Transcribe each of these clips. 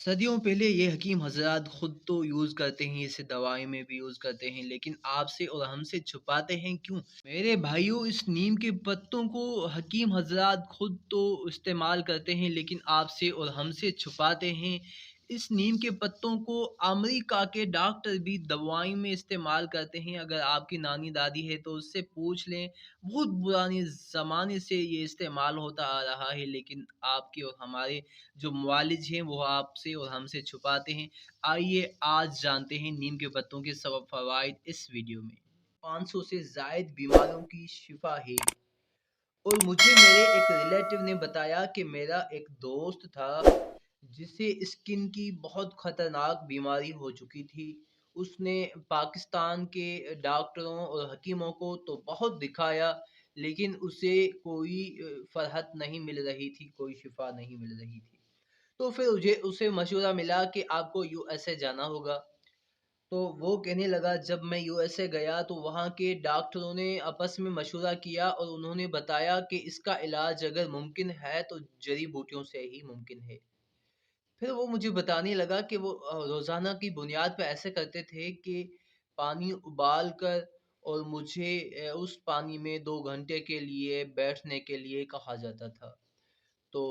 सदियों पहले ये हकीम हज़रात खुद तो यूज़ करते हैं, इसे दवाई में भी यूज़ करते हैं, लेकिन आपसे और हमसे छुपाते हैं क्यों? मेरे भाइयों, इस नीम के पत्तों को हकीम हज़रात खुद तो इस्तेमाल करते हैं, लेकिन आपसे और हमसे छुपाते हैं। इस नीम के पत्तों को अमेरिका के डॉक्टर भी दवाई में इस्तेमाल करते हैं। अगर आपकी नानी दादी है तो उससे पूछ लें, बहुत पुराने ज़माने से ये इस्तेमाल होता आ रहा है, लेकिन आपके और हमारे जो मुआलिज हैं वो आपसे और हमसे छुपाते हैं। आइए आज जानते हैं नीम के पत्तों के सबब फ़वाइद इस वीडियो में। 500 से ज़ायद बीमारियों की शिफा है। और मुझे मेरे एक रिलेटिव ने बताया कि मेरा एक दोस्त था जिसे स्किन की बहुत ख़तरनाक बीमारी हो चुकी थी। उसने पाकिस्तान के डॉक्टरों और हकीमों को तो बहुत दिखाया, लेकिन उसे कोई फ़रहत नहीं मिल रही थी, कोई शिफ़ा नहीं मिल रही थी। तो फिर मुझे उसे मशवरा मिला कि आपको यूएसए जाना होगा। तो वो कहने लगा, जब मैं यूएसए गया तो वहाँ के डॉक्टरों ने आपस में मशवरा किया और उन्होंने बताया कि इसका इलाज अगर मुमकिन है तो जड़ी बूटियों से ही मुमकिन है। फिर वो मुझे बताने लगा कि वो रोज़ाना की बुनियाद पे ऐसे करते थे कि पानी उबाल कर और मुझे उस पानी में 2 घंटे के लिए बैठने के लिए कहा जाता था। तो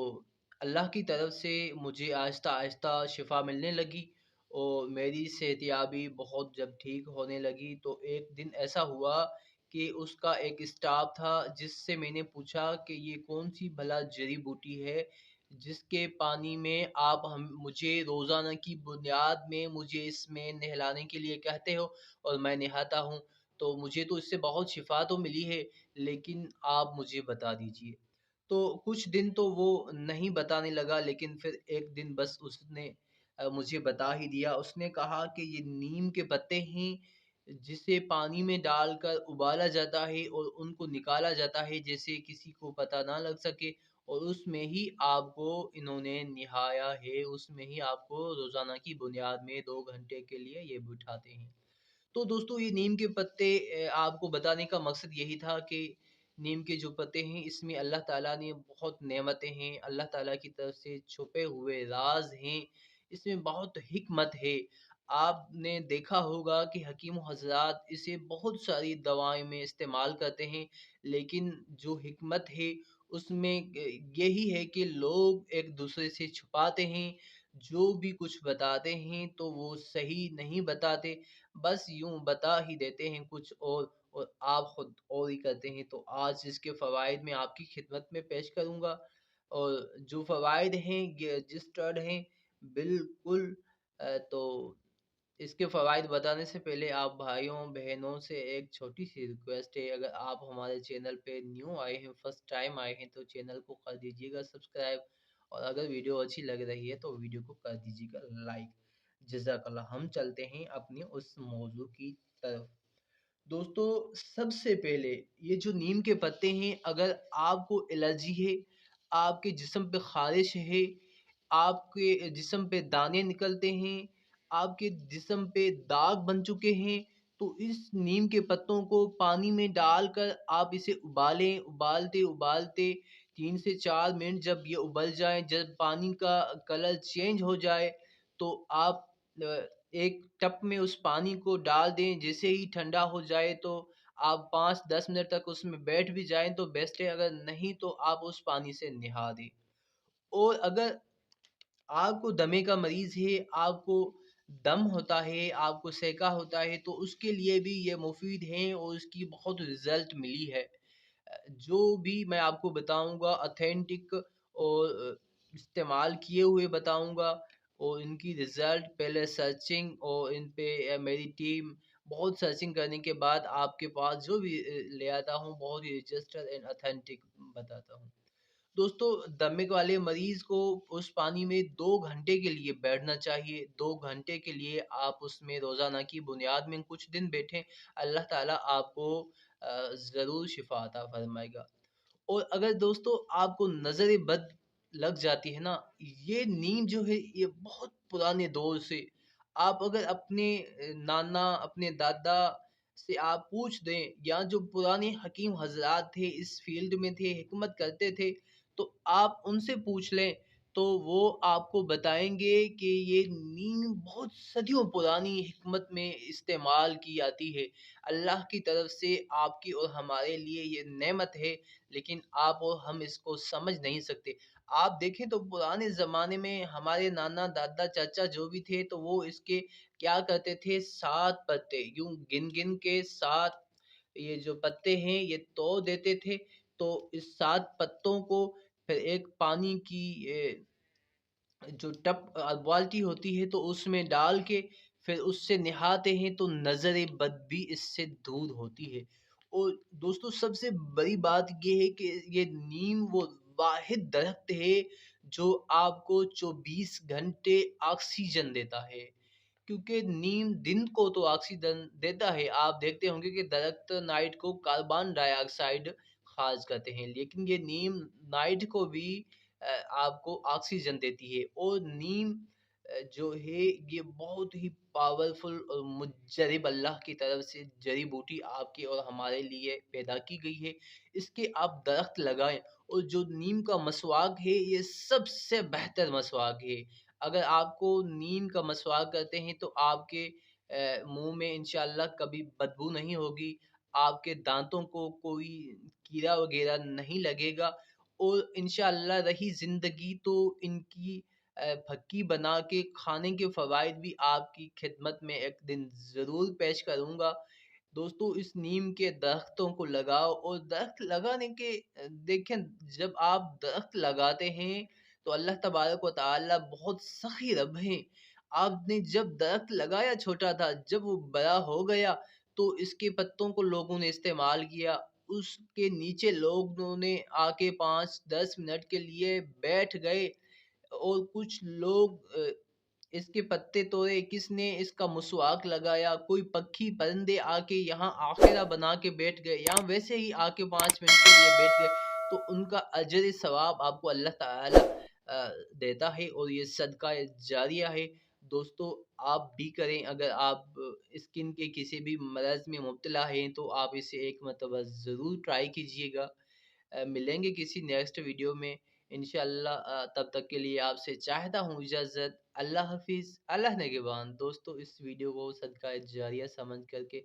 अल्लाह की तरफ से मुझे आहिस्ता-आहिस्ता शिफ़ा मिलने लगी और मेरी सेहतयाबी बहुत जब ठीक होने लगी, तो एक दिन ऐसा हुआ कि उसका एक स्टाफ़ था जिससे मैंने पूछा कि ये कौन-सी भला जड़ी-बूटी है जिसके पानी में आप हम मुझे रोज़ाना की बुनियाद में मुझे इसमें नहलाने के लिए कहते हो और मैं नहाता हूँ। तो मुझे तो इससे बहुत शिफ़ा तो मिली है, लेकिन आप मुझे बता दीजिए। तो कुछ दिन तो वो नहीं बताने लगा, लेकिन फिर एक दिन बस उसने मुझे बता ही दिया। उसने कहा कि ये नीम के पत्ते हैं, जिसे पानी में डालकर उबाला जाता है और उनको निकाला जाता है जैसे किसी को पता ना लग सके, और उसमें ही आपको इन्होंने निहाया है, उसमें ही आपको रोज़ाना की बुनियाद में 2 घंटे के लिए ये बिठाते हैं। तो दोस्तों, ये नीम के पत्ते आपको बताने का मकसद यही था कि नीम के जो पत्ते हैं इसमें अल्लाह ताला ने बहुत नेमतें हैं, अल्लाह ताला की तरफ से छुपे हुए राज हैं, इसमें बहुत हिकमत है। आपने देखा होगा कि हकीम हजरात इसे बहुत सारी दवाएं में इस्तेमाल करते हैं, लेकिन जो हिकमत है उसमें यही है कि लोग एक दूसरे से छुपाते हैं। जो भी कुछ बताते हैं तो वो सही नहीं बताते, बस यूँ बता ही देते हैं कुछ और आप खुद और ही करते हैं। तो आज इसके फ़वाइद मैं आपकी खिदमत में पेश करूँगा, और जो फ़वाइद हैं ये रजिस्टर्ड हैं बिल्कुल। तो इसके फ़वाइद बताने से पहले आप भाइयों-बहनों से एक छोटी-सी रिक्वेस्ट है, अगर आप हमारे चैनल पे न्यू आए हैं, फर्स्ट टाइम आए हैं, तो चैनल को कर दीजिएगा सब्सक्राइब, और अगर वीडियो अच्छी लग रही है तो वीडियो को कर दीजिएगा लाइक। जज़ाकल्लाह। हम चलते हैं अपनी उस मौज़ू की तरफ। दोस्तों, सबसे पहले ये जो नीम के पत्ते हैं, अगर आपको एलर्जी है, आपके जिस्म पे ख़ारिश है, आपके जिस्म पे दाने निकलते हैं, आपके जिस्म पे दाग बन चुके हैं, तो इस नीम के पत्तों को पानी में डालकर आप इसे उबालें। उबालते-उबालते 3 से 4 मिनट जब ये उबल जाएँ, जब पानी का कलर चेंज हो जाए, तो आप एक टब में उस पानी को डाल दें। जैसे ही ठंडा हो जाए तो आप 5-10 मिनट तक उसमें बैठ भी जाएँ तो बेस्ट है, अगर नहीं तो आप उस पानी से नहा दें। और अगर आपको दमे का मरीज़ है, आपको दम होता है, आपको सेका होता है, तो उसके लिए भी ये मुफ़ीद हैं और इसकी बहुत रिज़ल्ट मिली है। जो भी मैं आपको बताऊँगा ऑथेंटिक और इस्तेमाल किए हुए बताऊँगा, और इनकी रिज़ल्ट पहले सर्चिंग और इन पे मेरी टीम बहुत सर्चिंग करने के बाद आपके पास जो भी ले आता हूँ, बहुत ही रजिस्टर्ड एंड ऑथेंटिक बताता हूँ। दोस्तों, दमे वाले मरीज़ को उस पानी में 2 घंटे के लिए बैठना चाहिए। 2 घंटे के लिए आप उसमें रोज़ाना की बुनियाद में कुछ दिन बैठें, अल्लाह ताला आपको ज़रूर शिफ़ा अता फ़रमाएगा। और अगर दोस्तों आपको नज़र बद लग जाती है ना, ये नीम जो है ये बहुत पुराने दौर से, आप अगर अपने नाना, अपने दादा से आप पूछ दें, या जो पुराने हकीम हज़रात थे, इस फ़ील्ड में थे, हिकमत करते थे, तो आप उनसे पूछ लें, تو وہ آپ کو بتائیں گے کہ یہ نیم بہت صدیوں پرانی حکمت میں استعمال کی جاتی ہے۔ اللہ کی طرف سے آپ کی اور ہمارے لیے یہ نعمت ہے، لیکن آپ اور ہم اس کو سمجھ نہیں سکتے۔ آپ دیکھیں تو پرانے زمانے میں ہمارے نانا دادا چاچا جو بھی تھے تو وہ اس کے کیا کرتے تھے، 7 پتے یوں گن گن کے 7 یہ جو پتے ہیں یہ توڑ دیتے تھے، تو اس 7 پتوں کو پھر ایک پانی کی جو ٹپ بالٹی ہوتی ہے تو اس میں ڈال کے پھر اس سے نہاتے ہیں تو نظر بد بھی اس سے دور ہوتی ہے۔ اور دوستو سب سے بڑی بات یہ ہے کہ یہ نیم وہ واحد درخت ہے جو آپ کو 24 گھنٹے آکسیجن دیتا ہے، کیونکہ نیم دن کو تو آکسیجن دیتا ہے، آپ دیکھتے ہوں گے کہ درخت نائٹ کو کاربن ڈائی آکسائڈ خارج کرتے ہیں، لیکن یہ نیم نائٹ کو بھی آپ کو آکسیجن دیتی ہے۔ اور نیم جو ہے یہ بہت ہی پاورفل اور مجرب اللہ کی طرف سے جڑی بوٹی آپ کے اور ہمارے لیے پیدا کی گئی ہے۔ اس کے آپ درخت لگائیں، اور جو نیم کا مسواک ہے یہ سب سے بہتر مسواک ہے۔ اگر آپ کو نیم کا مسواک کرتے ہیں تو آپ کے منہ میں انشاءاللہ کبھی بدبو نہیں ہوگی، آپ کے دانتوں کو کوئی کیڑا وغیرہ نہیں لگے گا، اور انشاءاللہ رہی زندگی تو ان کی پھکی بنا کے کھانے کے فوائد بھی آپ کی خدمت میں ایک دن ضرور پیش کروں گا۔ دوستو اس نیم کے درختوں کو لگاؤ، اور درخت لگانے کے دیکھیں جب آپ درخت لگاتے ہیں تو اللہ تبارک و تعالی بہت سخی رب ہیں۔ آپ نے جب درخت لگایا چھوٹا تھا، جب وہ بڑا ہو گیا تو اس کے پتوں کو لوگوں نے استعمال کیا، اس کے نیچے لوگوں نے آ کے 5-10 منٹ کے لیے بیٹھ گئے، اور کچھ لوگ اس کے پتے توڑے، کس نے اس کا مسواک لگایا، کوئی پکھی پرندے آ کے یہاں آخرہ بنا کے بیٹھ گئے، یہاں ویسے ہی آ کے 5 منٹ کے لیے بیٹھ گئے، تو ان کا اجر ثواب آپ کو اللہ تعالی دیتا ہے، اور یہ صدقہ جاریہ ہے۔ دوستو آپ بھی کریں، اگر آپ اسکن کے کسی بھی مرض میں مبتلا ہیں تو آپ اسے ایک مرتبہ ضرور ٹرائی کیجئے گا۔ ملیں گے کسی نیکسٹ ویڈیو میں انشاءاللہ، تب تک کے لیے آپ سے چاہتا ہوں اجازت۔ اللہ حافظ، اللہ نگہبان۔ دوستو اس ویڈیو کو صدقہ جاریہ سمجھ کر کے